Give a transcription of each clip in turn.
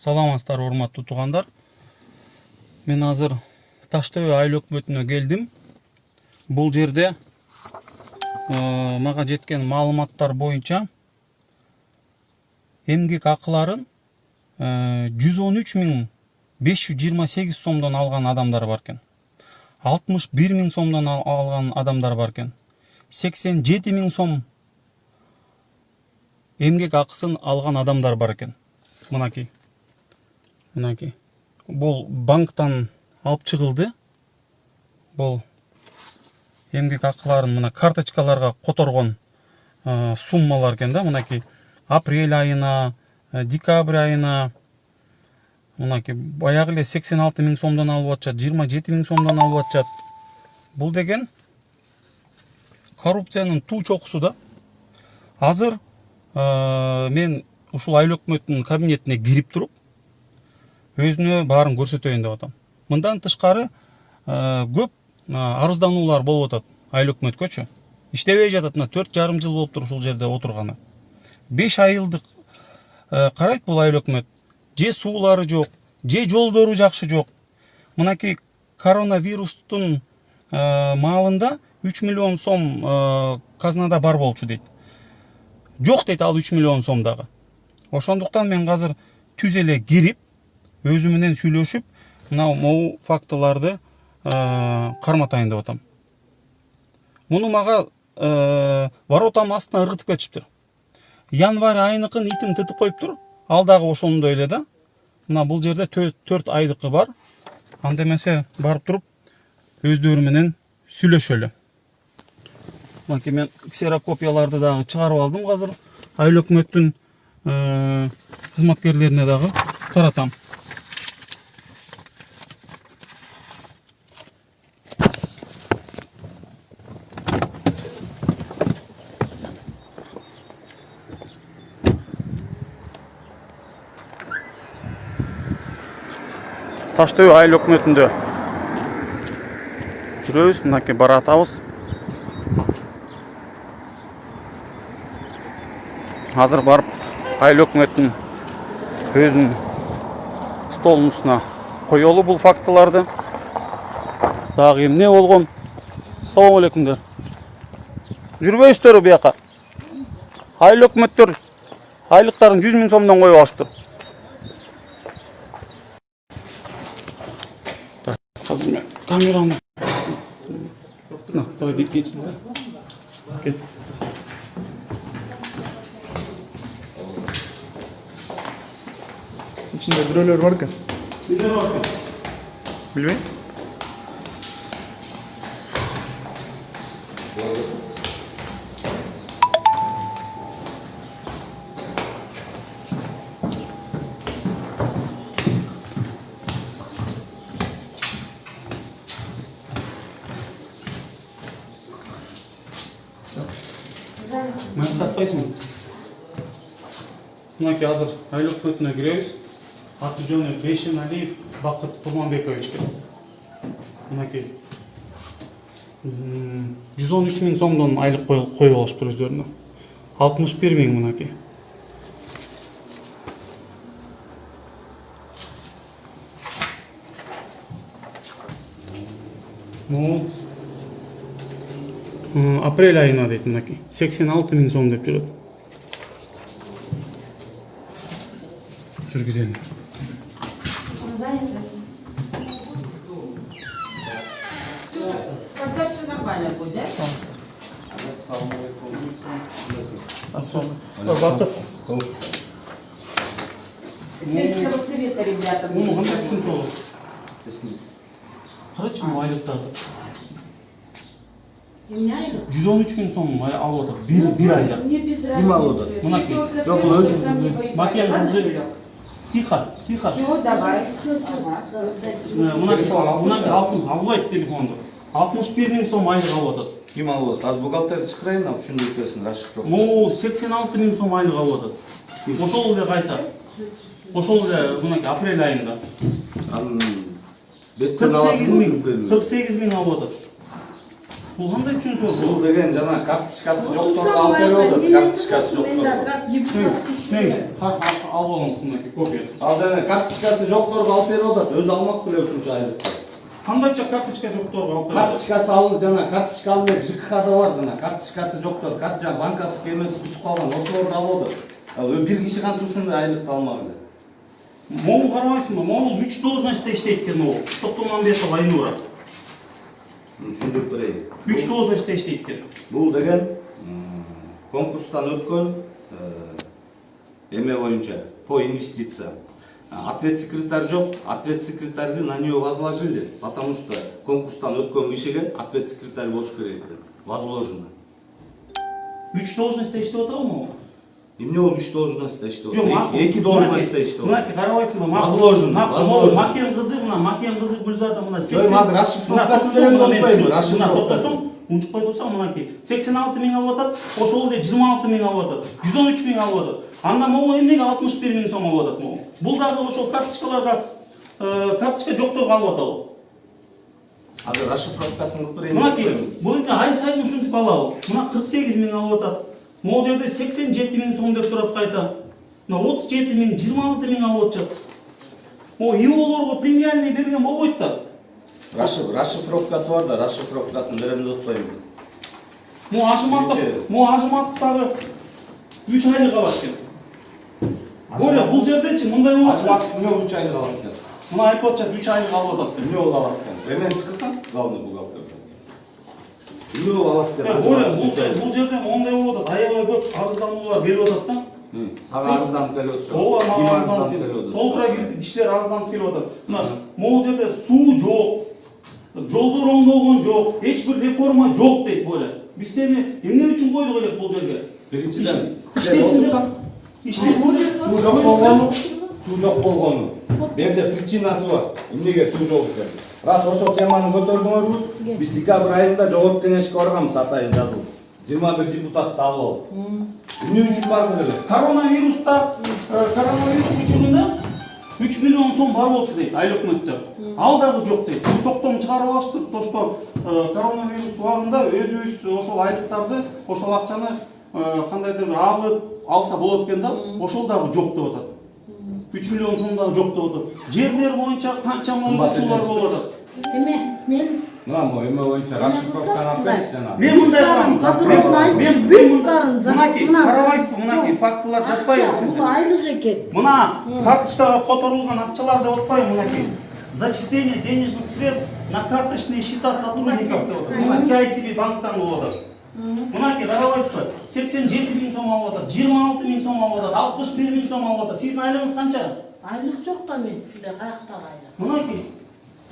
Саламатсыздар, урматтуу туугандар. Мен азыр Таштөбө айыл өкмөтүнө келдим. Бул жерде мага жеткен маалыматтар боюнча эмгек акыларын 113.528 сомдон алган адамдар бар экен. 61.000 сомдон алган адамдар бар экен. 87.000 сом эмгек акысын алган адамдар бар экен. Мынакей. Бул банктан алып чыгылды. Бул эмгек акыларын мына карточкаларга которгон суммалар экен да. Мынакей апрель айына, декабрь айына мынакей баягы эле 86.000 сомдон алып атышат, 27.000 сомдон алып атышат. Бул деген коррупциянын туу чокусу да. Азыр мен ушул айыл өкмөтүнүн кабинетине кирип туруп өзүнө баарын көрсөтөйүн деп атам. Мындан тышкары көп арыздануулар болуп атат айыл өкмөткөчү. Иштебей жатат. 4,5 жыл болуптур ушул жерде отурганы. 5 айылдык карайт бул айыл өкмөт. Же суулары жок, же жолдору жакшы жок. Мынакей коронавирустун маалында 3 миллион сом казнада бар болчу дейт. Жок дейт ал 3 миллион сом дагы. Ошондуктан мен азыр түз эле кирип, өзү менен сүйлөшүп, могу фактыларды карматайын деп атам. Муну мага воротам астына ыргытып кетиптир. Январь айыныкын итин тытып коюптур. Ал дагы ошондой эле да. Мына бул жерде 4 айдыкы бар. Анда эмесе барып туруп өздөрү менен сүйлөшөлү. Мынакей мен ксерокопияларды дагы чыгарып алдым азыр. Айыл өкмөттүн кызматкерлерине дагы таратам. Таштөбө айыл өкмөтүндө жүрөбүз, мынакей баратабыз. Азыр барып айыл өкмөттүн өзүнүн столунун үстүнө коелу бул фактыларды. Дагы эмне болгон? Салам алейкумдар. Жүрбөйсүздөрбү бияка? Айыл өкмөттөр айлыктарын 100 000 сомдон коюп алыштыр. Камераны. Давай кетти. Кет. İçinde bürölөр бар экен. Билбейм. Мен таппайсың. Мынакей азыр айыл өкмөтүнө киребиз. Аты жөнү Бейшеналиев Бакыт Курманбекович. Мынакей 113.000 сомдон айлык коюп алыштыр өздөрүнө. 61.000 мынакей. Апрель айына дейт мынакей. 86.000 сом деп жүрөт. Жүргүден. Когда все нормально будет, да? Бакыт. Сельского совета, ребята. Муну кандай түшүнүп болот? Карачы бул айлыктарды. 113.000 сом алып атат. Bir айда. Мне без разницы. Мынакей. Тихо. Все, давай. Мынакей албайт телефонду. 61.000 сом айлык алып атат. Ким алып атат? Аз бухгалтерди чакырайын, алып түшүндүрүп берсин, расчет. 86.000 сом айлык алып атат. Ошол эле кайса. Ошол эле мынакей апрель айында. 48.000 алып атат. Бул кандай түшүнсөз? Бул деген жана карточкасы жоктор алып берип атат. Карточкасы жоктор. Neyse, al oğlum sındaki kopyası. Ал дене карточкасы жокторго алып берип атат. Өзү алмак беле ушунча айлыкты. Кандайча карточка жокторго алып берет? Карточкасы алып жана карточка алып берип ЖКХда бар жана карточкасы жоктор. Карт жана банковский эмеси бүтүп калган. Ошолорду алып атат. Бир киши кантип ушундай айлыкты алмак эле? Могул карабайсыңбы? Могул 3 должностьта иштейт экен могул. Токтомамбетова Айнура. Түшүндүрүп берейин. 3 должностьта иштейт экен. Бул деген конкурстан өткөн эме боюнча по инвестициям. Ответ секретарь жок, ответ секретарьды на нее возложили, потому что конкурстан өткөн кишиге ответ секретарь болуш керек экен. Возложено. 3 должностьта иштеп атабы могул? Эмне болуп 3 должностьта иштеп Жок, атат? 2 должностьта иштеп атат. Мынакей карабайсыңбы? Возложено. Макен кызы Гүлзада мына 80. Жок, азыр расшифровкасы менен болбойбу, расшифровкасы. Унчукпай турсаң мынакей 86 миң алып атат, ошол эле 26 миң алып атат, 113 миң алып атат. Анда могу эмнеге 61 миң сом алып атат могу? Бул дагы ошол карточкаларга карточка жокторго алып атабы? Азыр расшифровкасын кылып берейин. Мынакей, бул эми ай сайын ушинтип алабы? Мына 48 миң алып атат. Могул жерде 87 миң сом деп турат кайта. Мына 37 миң, 26 миң алып атат. О, ИОлорго премиальный берген болбойт да. Расшифровкасы бар да, расшифровкасын берем деп атпайбы. Могу Ажыматов дагы 3 айлык алат экен. Боря, бул жердечи мындай болот. Ажыматов эмне 3 айлык алат экен? Мына айтып атышат 3 айлык алып атат. Эмне болуп алат экен? Эмен чыксаң, главный бухгалтер. Эмне болуп алат экен? Боря, бул жерде мондай болуп атат. Аябай көп арыздануулар берип атат да. Сага арызданып келип атышат. Ооба, мага арызданып келип атат. Толтура кирип кишилер арызданып келип атат. Мына могул жерде суу жок. Жолдор оңдолгон жок, эч бир реформа жок дейт Боря. Биз сени эмне үчүн койдук элек бул жерге? Биринчиден, иштесиңер. Суу жок болгону. Берде причинасы бар. Эмнеге суу жок экен? Раз ошол теманы көтөрдүңөрбү? Биз декабрь айында жооп кеңешке барганбыз атайын жазылып. 21 депутатты алып алып. Эмне үчүн барды эле? Коронавирус учурунда 3 миллион сом бар болчу дейт айыл өкмөттө. Ал дагы жок дейт. Бул токтом чыгарып алыштыр. Тошто коронавирус убагында өзүбүз ошол айлыктарды, ошол акчаны кандайдыр бир алса болот экен да, ошол дагы жок деп атат. 3 миллион сом дагы жок деп атат. Жерлер боюнча канча мыйзамчылар болуп атат. Эме, мелис. Мына мо эме боюнча расшифровканы алып бериши жана. Мен мындай кыламын. Мен мынакей карабайсызбы, мынакей фактылар жатпайбы сизге? Бул айлык экен. Мына карточкага которулган акчалар деп атпайбы мынакей? Зачисление денежных средств на карточные счета сотрудников деп атат. Мына KCB банктан болуп атат. Мынакей карабайсызбы? 87 миң сом алып атат, 26 миң сом алып атат, 61 миң сом алып атат. Сиздин айлыгыңыз канча? Айлык жок да мен. Каяктагы айлык. Мынакей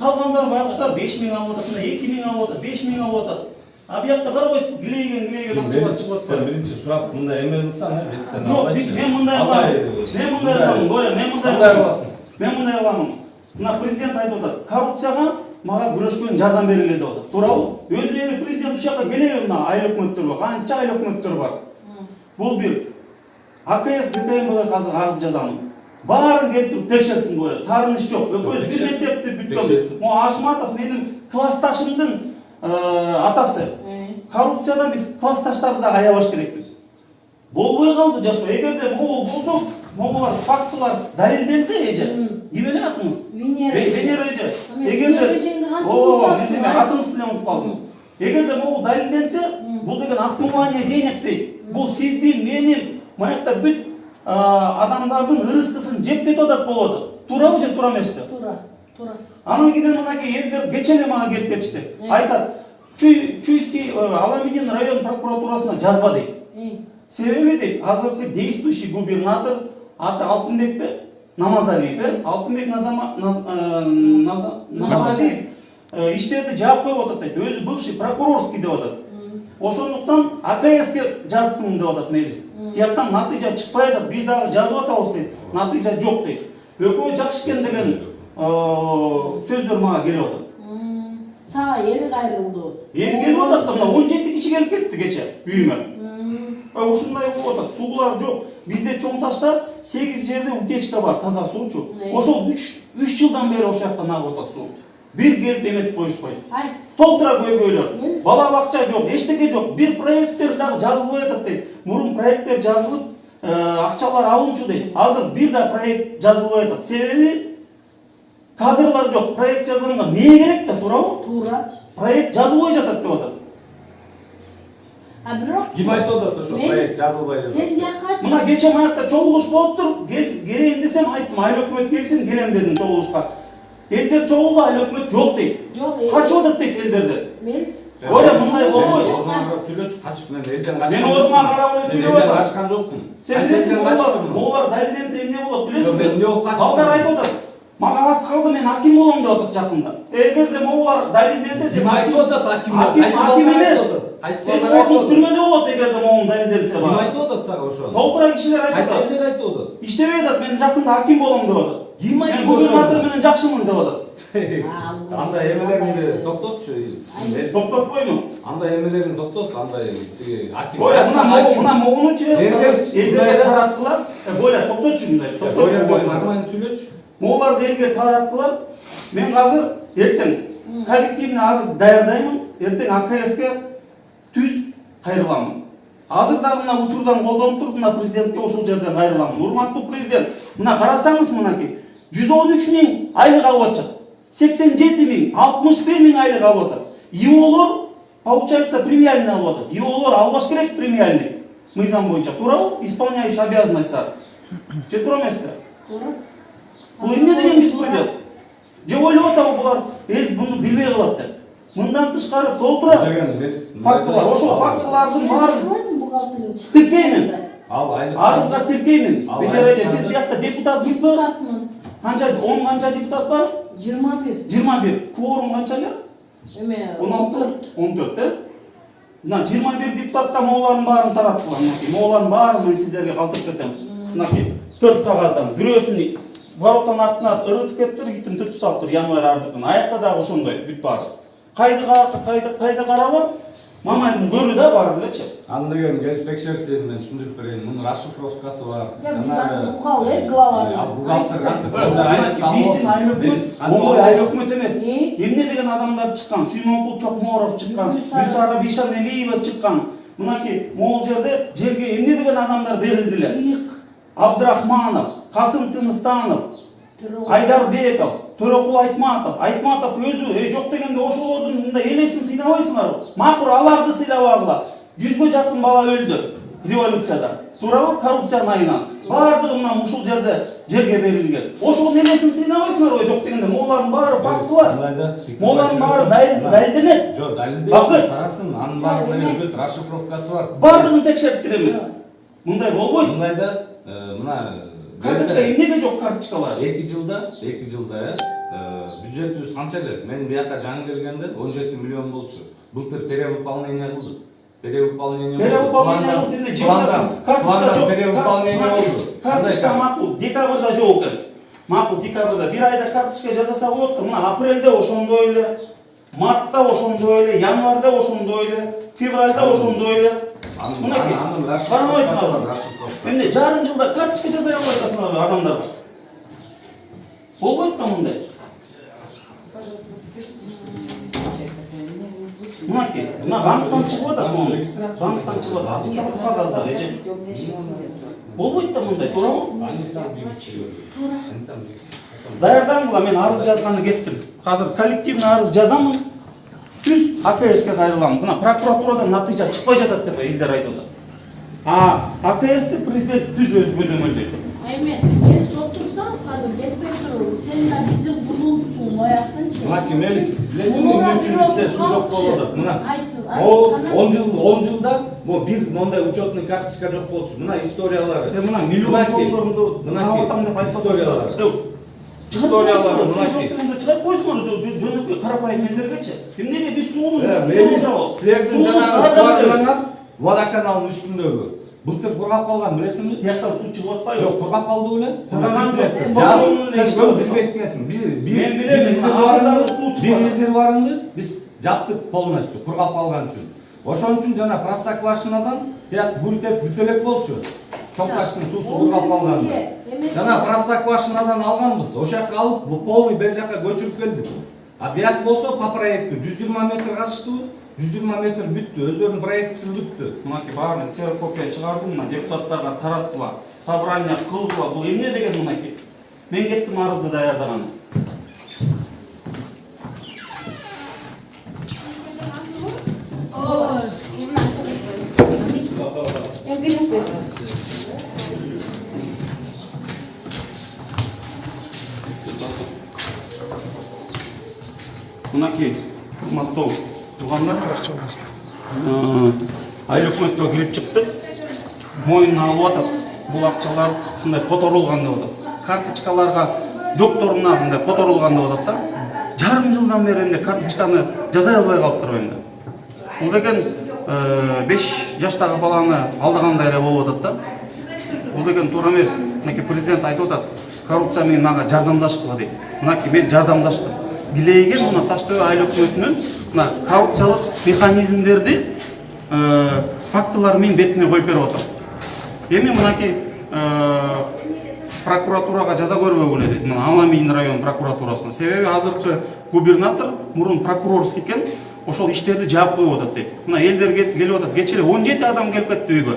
калгандар байкуштар 5 миң алып атат, 2 миң алып атат, 5 миң алып атат. А биякта карабайсызбы? Гилейген акчалар чыгып атат. Биринчи сурап мындай эме кылсаң, беттен Жок, мен мындай кыламын. Боря, мен мындай кыламын. Мына президент айтып атат, коррупцияга мага күрөшкөн жардам бергиле деп атат. Туурабы? Өзү эми президент ушул жака келеби мына айыл өкмөттөр бар. Канча айыл өкмөттөр бар. Бул бир АКС ГКМБга азыр арыз жазамын. Баарын келип текшерсин Боря. Таарыныш жок. Өзү бир мектепти бүттүм. Могу Ашматов менин классташымдын атасы. Коррупциядан биз классташтарды да аябаш керекпиз. Болбой калды жашоо. Эгерде могул болсо, могулар фактылар далилденсе эже. Ким эле атыңыз? Венера эже. Эгерде атыңызды эле унутуп калдым. Эгерде могул далилденсе, бул деген отмывание денег дейт. Бул сиздин, менин, маякта бүт адамдардын ырыскысын жеп кетип атат болот. Туурабы же туура эмеспи? Туура. Анан кийин мынакей элдер кече эле мага келип кетишти. Айтат, Чуйский Аламедин район прокуратурасына жазба дейт. Себеби дейт, азыркы действующий губернатор аты Алтынбек Намазалиев, Алтынбек Намазалиев иштерди жаап коюп атат дейт. Өзү бывший прокурорский деп атат. Ошондуктан АКСке жаздым деп атат мебиз. Тияктан натыйжа чыкпай атат, биз дагы жазып атабыз дейт. Натыйжа жок дейт. Экөө жакшы экен деген сөздөр мага келип атат. Сага эл кайрылды. Эл келип атат да, 17 киши келип кетти кече үйүмө. Ушундай болуп атат. Суулар жок. Бизде Чоң Ташта 8 жерде утечка бар, таза суучу. Ошол 3 жылдан бери ошол жакта нагып атат суу. Бир келип эметип коюшпайт. Толтура көйгөйлөр. Бала бакча жок, эчтеке жок. Бир проекттер дагы жазылбай атат дейт. Мурун проекттер жазылып, акчалар алынчу дейт. Азыр бир да проект жазылбай атат. Себеби кадрлар жок. Проект жазганга эмне керек да, туурабы? Туура. Проект жазылбай жатат деп атат. А бирок Ким айтып атат ошо проект жазылбай деп? Сен жакка Мына кече маякта чогулуш болуп туруп, келейин десем айттым, айыл өкмөт келсин, келем дедим чогулушка. Элдер чогулду, айыл өкмөт жок дейт. жок. Качып атат дейт элдерде. Мелис. Ойла мындай болбойт. Озуңа сүйлөчү качып мен элден качкан. Мен өзүмө карап эле сүйлөп Элден атам. качкан жокмун. Сен билесиң, могулар далилденсе эмне болот, Жок, билесиңби? мен эмне болуп качтым? Балдар айтып атат. Мага аз калды, мен аким болом деп атат жакында. Эгерде могулар далилденсе, сен Ким айтып атат аким? аким эмес. Кайсы Сен балдар айтып ордун атат? түрмөдө болот эгерде могун далилденсе Ким бара. айтып атат сага ошону? Толтура кишилер айтып Кайсы атат. элдер айтып атат? Иштебей атат, мен жакында аким болом деп атат. Ким Мен айтып губернатор ошону? менен жакшымын деп атат. Андай эмелериңди токтотчу. Токтотпоймун. Андай эмелериңди токтот, андай тиги аким. Ойла, мына могунучу элдерге тараткылар. Ойла, токтотчу мындай. Токтотчу нормально сүйлөчү. Могуларды элге тараткылар. Мен азыр эртең коллективный арыз даярдаймын. Эртең АКСке түз кайрыламын. Азыр дагы мына учурдан колдонуп туруп, мына президентке ошол жерден кайрыламын. Урматтуу президент, мына карасаңыз мынакей 113 миң айлык алып атышат. 87 миң, 61 миң айлык алып атат. ИОлор получается премиальный алып атат. ИОлор албаш керек премиальный. Мыйзам боюнча туурабы? Исполняющий обязанностьтар. Же туура эмеспи? Туура. Бул эмне деген беспредел? Же ойлоп атабы булар эл буну билбей калат деп. Мындан тышкары толтура фактылар. Ошол фактылардын баарын бухгалтерин тиркеймин. Ал айлык. Арызга тиркеймин. Ал Бедер эже, айлык сиз биякта депутатсызбы? депутатмын. Канча, 10 канча депутат бар? 21. 21. Кворум канча эле? Эме 16, 14, э? Мына 21 депутатка могулардын баарын тараткыла, мынакей. Могулардын баарын мен сиздерге калтырып кетем. Мынакей 4 кагаздан. Бирөөсүн воротон артына ыргытып кетиптир, итин түтүп салыптыр январь ардыкын. Аякта дагы ошондой бүт баары. Кайда карабы? Мамайдын көрү да баары элечи. Аны деген келип текшерсин, мен түшүндүрүп берейин. Мунун расшифровкасы бар. бухгалтер глава. Ал бухгалтер Биздин айыл өкмөт, оңой айыл өкмөт эмес. Эмне деген адамдар чыккан? Сүймөнкул Чокморов чыккан, Гүлсара Бишанелиева чыккан. Мынакей могул жерге эмне деген адамдар берилдилер? Ыйык. Абдрахманов, Касым Тыныстанов, Айдарбеков, Төрөкул Айтматов өзү жок дегенде ошолордун мындай элесин сыйнабайсыңарбы? Макур аларды сыйлабагыла. 100гө жакын бала өлдү революцияда. Туурабы? Коррупциянын айынан. Бардыгы мына ушул жерге берилген. Ошонун элесин сыйнабайсыңарбы? Жок дегенде могулардын баары факты бар. Могулардын баары далилденет. Жок, далилденет. Карасын, анын баарын өргөт расшифровкасы бар. Бардыгын текшериптиремин. Мындай болбойт. Мындайда мына Карточка эмнеге жок карточкалар? 2 жылда бюджетибиз канча эле? Мен бияка жаңы келгенде 17 миллион болчу. Былтыр перевыполнение кылдык. Перевыполнение Перевыполнение карточка жок. Перевыполнение болду. Карточка макул, декабрда жок экен. Макул декабрда бир айда карточка жасаса болот да. Мына апрелде ошондой эле, мартта ошондой эле, январда ошондой эле, февралда ошондой эле. Мынакей, карабайсыңарбы? Эмне жарым жылда карточка жасай албай атасыңарбы адамдарга? Болбойт да мындай. Мынакей, мына банктан чыгып атат мону. Банктан чыгып атат. Официалдык кагаздар эже. Болбойт да мындай, туурабы? Даярдангыла, мен арыз жазганы кеттим. Азыр коллективный арыз жазамын. Түз АКСке кайрыламын. Мына прокуратурадан натыйжа чыкпай жатат деп элдер айтып атат. АКСти президент түз өзү көзөмөлдөйт. Эме, мен соттурсам, азыр кетпей туруп, сен да биздин курулуусуң ояктанчы. Мына мелис, билесиңби эмне үчүн бизде суу жок болуп атат? Мына 10 жылда бу бир мондай учетный карточка жок болчу. Мына историялары. Мына миллион сомдорунду таап деп айтып историялар. Историялары мынакей. Чыгарып койсуңар жөнөкөй карапайым элдергечи. Эмнеге биз сууну силердин жанагы скважинаңар водоканалдын үстүндөгү. Былтыр кургап калган, билесиңби? Тияктан суу чыгып атпайбы? Жок, кургап калды беле? Кургаган жок. Сен билбейт экенсиң. Мен билем, бир резервуарыңды биз жаптык полностью кургап калган үчүн. Ошон үчүн жана Простоквашинадан тияк бүртек бүтөлөк болчу. Чоңкаштын суусу кургап калган. Жана Простоквашинадан алганбыз. Ошол жака алып, бу полный бер жака көчүрүп келдик. А биyak болсо по проекту 120 метр качыштыбы, 120 метр бүттү, өздөрүнүн проектisi бүттү. Мынакей баарын ксерокопия чыгардым, мына депутаттарга тараттыла, собрание кылдыла. Бул эмне деген мынакей? Мен кеттим арызды даярдаганы. Мынакей, урматтуу туугандар, айыл өкмөткө кирип чыктык. Моюнуна алып атат. Бул акчалар ушундай которулган деп атат. Карточкаларга жокторуна мындай которулган деп атат да. Жарым жылдан бери эмне карточканы жасай албай калыптыр эмне. Бул деген 5 жаштагы баланы алдагандай эле болуп атат да. Бул деген туура эмес. Мынакей президент айтып атат, коррупция менен мага жардамдашкыла дейт. Мынакей мен жардамдаштым. Дилейген мына Таш Төбө айыл өкмөтүнүн мына коррупциялык механизмдерди фактылар менен бетине коюп берип атат. Эми мынакей прокуратурага жаза көрбөгүлө дейт. Мына Аламин район прокуратурасына. Себеби азыркы губернатор мурун прокурорский экен, ошол иштерди жаап коюп атат дейт. Мына элдер келип атат. Кечээ 17 адам келип кетти үйгө.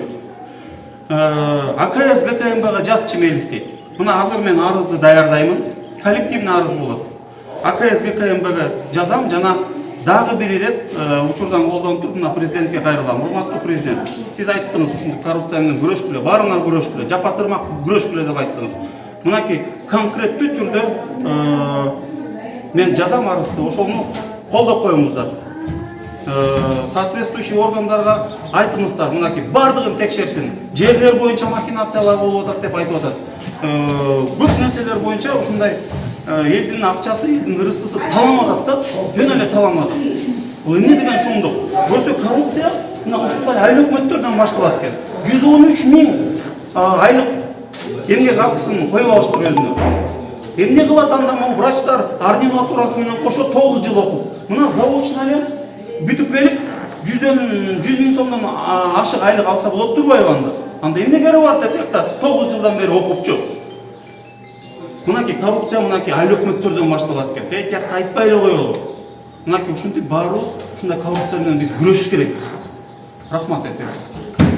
АКС ГКМБга жазчы мейилис дейт. Мына азыр мен арызды даярдаймын. Коллективный арыз болот. АКС ГКМБга жазам, жана дагы бир ирет учурдан колдонуп туруп мына президентке кайрылам. Урматтуу президент, сиз айттыңыз ушундай коррупция менен күрөшкүлө, баарыңар күрөшкүлө, жапатырмак күрөшкүлө деп айттыңыз. Мынакей конкреттүү түрдө мен жазам арызды, ошону колдоп коюңуздар. Соответствующий органдарга айтыңыздар, мынакей бардыгын текшерсин. Жерлер боюнча махинациялар болуп атат деп айтып атат. Көп нерселер боюнча ушундай элдин акчасы, элдин ырыскысы таланып атат да, жөн эле таланып атат. Бул эмне деген шундук? Көрсө коррупция мына ушундай айыл өкмөттөрдөн башталат экен. 113 000 айлык эмгек акысын коюп алыштыр өзүнө. Эмне кылат анда могу врачтар ординатурасы менен кошо 9 жыл окуп. Мына заочно эле бүтүп келип 100 000 сомдон ашык айлык алса болот турбайбы анда? Анда эмне кереги бар да 9 жылдан бери окупчу. Мынакей коррупция мынакей айыл өкмөттөрдөн башталат экен. Тек жакка айтпай эле коелу. Мынакей ушинтип баарыбыз ушундай коррупция менен биз күрөшүш керекпиз. Рахмат эфир.